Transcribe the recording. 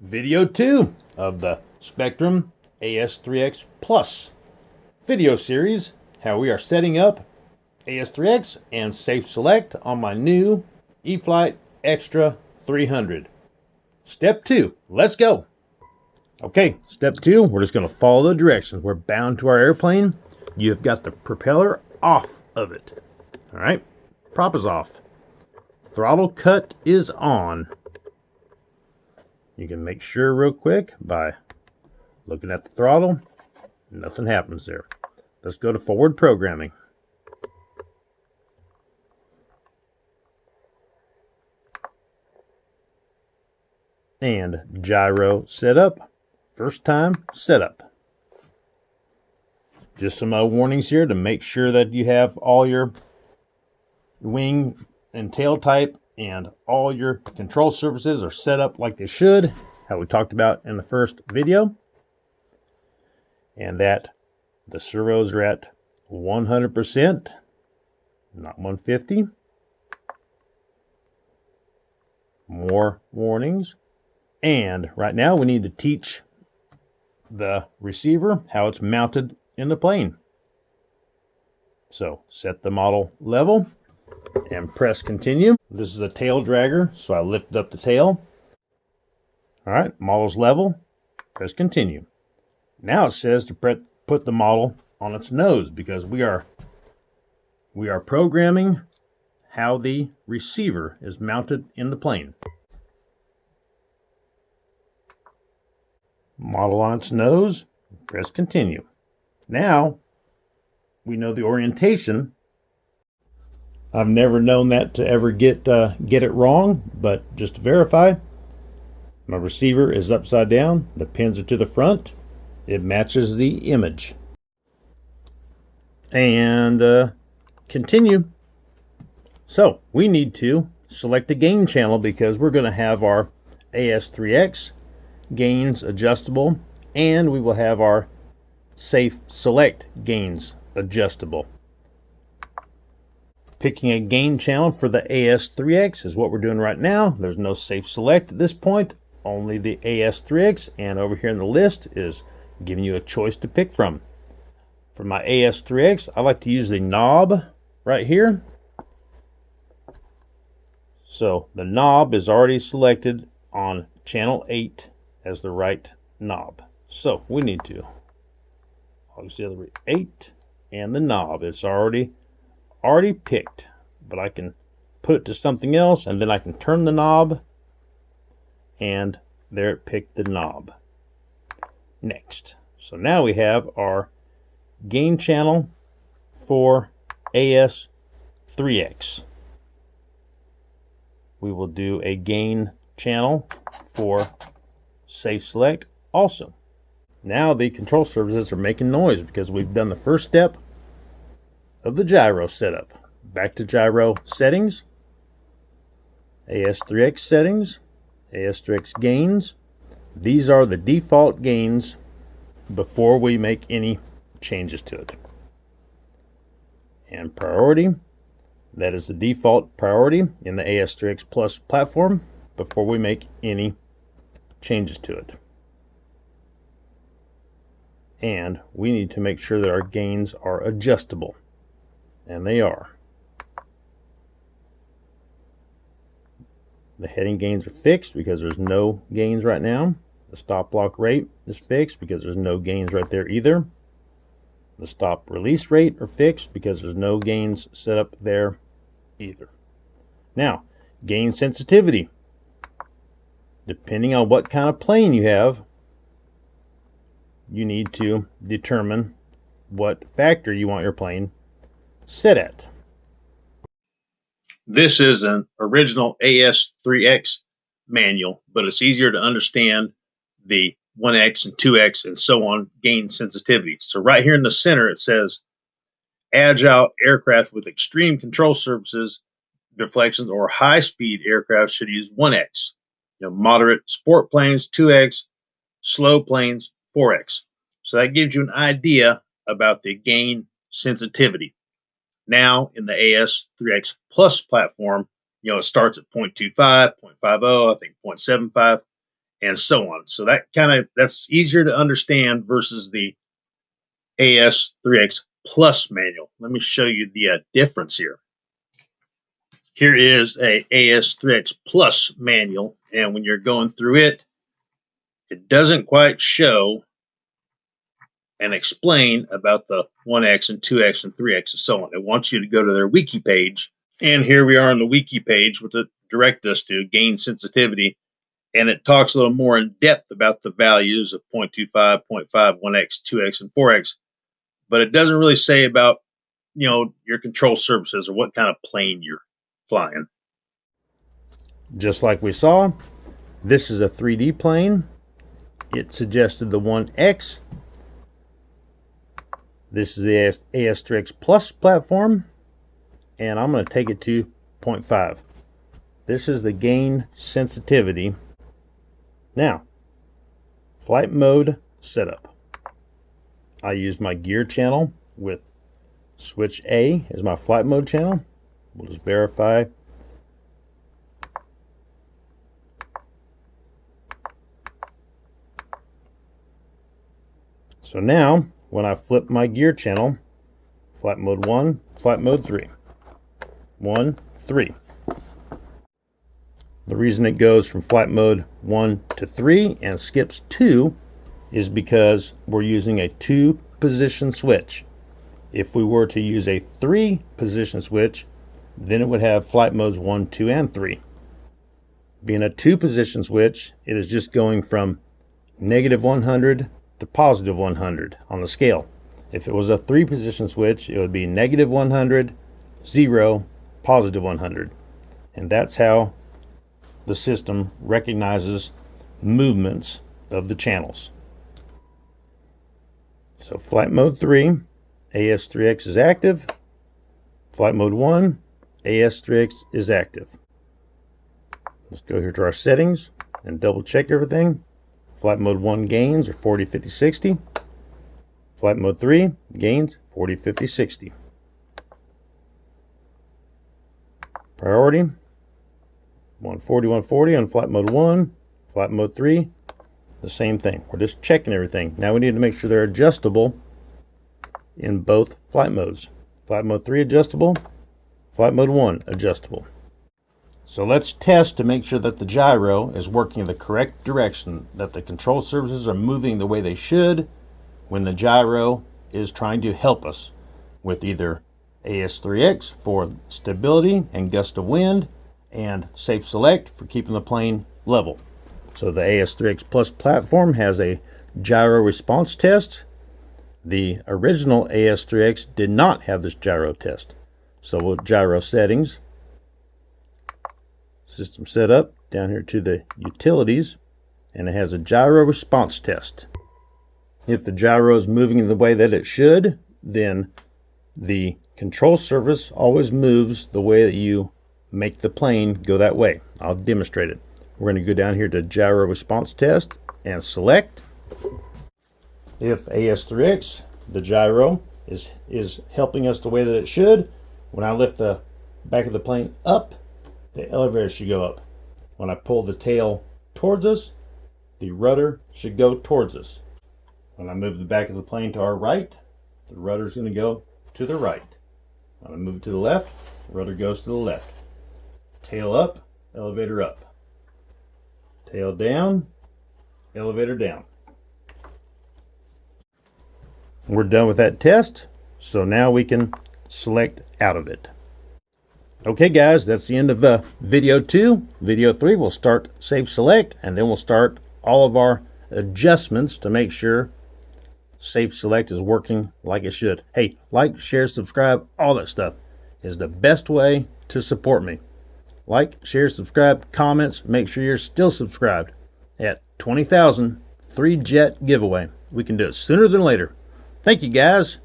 Video 2 of the Spektrum AS3X Plus video series, how we are setting up AS3X and Safe Select on my new E-flite Extra 300. Step 2, let's go. Okay, step 2, we're just going to follow the directions. We're bound to our airplane. You've got the propeller off of it. All right, prop is off. Throttle cut is on. You can make sure real quick by looking at the throttle. Nothing happens there. Let's go to forward programming. And gyro setup. First time setup. Just some warnings here to make sure that you have all your wing and tail type and all your control surfaces are set up like they should, how we talked about in the first video. And that the servos are at 100%, not 150. More warnings. And right now we need to teach the receiver how it's mounted in the plane. So set the model level and press continue. This is a tail dragger, so I lifted up the tail. All right, model's level, press continue. Now it says to put the model on its nose because we are programming how the receiver is mounted in the plane. Model on its nose, press continue. Now we know the orientation. I've never known that to ever get it wrong, but just to verify, my receiver is upside down, the pins are to the front, it matches the image. And continue. So we need to select a gain channel because we're going to have our AS3X gains adjustable, and we will have our Safe Select gains adjustable. Picking a gain channel for the AS3X is what we're doing right now. There's no Safe Select at this point, only the AS3X, and over here in the list is giving you a choice to pick from. For my AS3X, I like to use the knob right here. So the knob is already selected on channel 8 as the right knob. So we need to auxiliary 8 and the knob. It's already picked, but I can put it to something else and then I can turn the knob and there it picked the knob. Next. So now we have our gain channel for AS3X. We will do a gain channel for Safe Select also. Now the control surfaces are making noise because we've done the first step of the gyro setup. Back to gyro settings, AS3X settings, AS3X gains. These are the default gains before we make any changes to it. And priority, that is the default priority in the AS3X Plus platform before we make any changes to it. And we need to make sure that our gains are adjustable, and they are. The heading gains are fixed because there's no gains right now. The stop block rate is fixed because there's no gains right there either. The stop release rate are fixed because there's no gains set up there either. Now, gain sensitivity. Depending on what kind of plane you have, you need to determine what factor you want your plane set at. This is an original AS3X manual, but it's easier to understand the 1X and 2X and so on gain sensitivity. So right here in the center it says agile aircraft with extreme control surfaces deflections or high-speed aircraft should use 1X. Moderate sport planes 2X, slow planes 4X. So that gives you an idea about the gain sensitivity. Now in the AS3X Plus platform, it starts at 0.25, 0.50, I think 0.75, and so on. So that's easier to understand versus the AS3X Plus manual. Let me show you the difference here. Here is a AS3X Plus manual, and when you're going through it, it doesn't quite show and explain about the 1X and 2X and 3X and so on. It wants you to go to their wiki page, and here we are on the wiki page, which it directs us to gain sensitivity, and it talks a little more in depth about the values of 0.25, 0.5, 1X, 2X, and 4X, but it doesn't really say about, you know, your control surfaces or what kind of plane you're flying. Just like we saw, this is a 3D plane. It suggested the 1X. This is the AS3X Plus platform, and I'm going to take it to 0.5. This is the gain sensitivity. Now, flight mode setup. I use my gear channel with switch A as my flight mode channel. We'll just verify. So now, when I flip my gear channel, flight mode 1, flight mode 3. 1, 3. The reason it goes from flight mode 1 to 3 and skips 2 is because we're using a 2-position switch. If we were to use a 3-position switch, then it would have flight modes 1, 2, and 3. Being a 2-position switch, it is just going from negative 100 to positive 100 on the scale. If it was a 3-position switch, it would be negative 100, 0, positive 100. And that's how the system recognizes movements of the channels. So flight mode 3, AS3X is active. Flight mode 1, AS3X is active. Let's go here to our settings and double check everything. Flight mode 1 gains are 40, 50, 60. Flight mode 3 gains 40, 50, 60. Priority 140, 140 on flight mode 1. Flight mode 3, the same thing. We're just checking everything. Now we need to make sure they're adjustable in both flight modes. Flight mode 3 adjustable, flight mode 1 adjustable. So let's test to make sure that the gyro is working in the correct direction, that the control surfaces are moving the way they should when the gyro is trying to help us with either AS3X for stability and gust of wind, and Safe Select for keeping the plane level. So the AS3X Plus platform has a gyro response test. The original AS3X did not have this gyro test. So we'll gyro settings, system setup, down here to the utilities, and it has a gyro response test. If the gyro is moving in the way that it should, then the control surface always moves the way that you make the plane go that way. I'll demonstrate it. We're going to go down here to gyro response test and select. If AS3X, the gyro, is helping us the way that it should, when I lift the back of the plane up, the elevator should go up. When I pull the tail towards us, the rudder should go towards us. When I move the back of the plane to our right, the rudder is going to go to the right. When I move it to the left, rudder goes to the left. Tail up, elevator up. Tail down, elevator down. We're done with that test, so now we can select out of it. Okay guys, that's the end of video 2. Video 3, we'll start Safe Select, and then we'll start all of our adjustments to make sure Safe Select is working like it should. Hey, like, share, subscribe, all that stuff is the best way to support me. Like, share, subscribe, comments, make sure you're still subscribed. At 20,000, 3 jet giveaway. We can do it sooner than later. Thank you guys.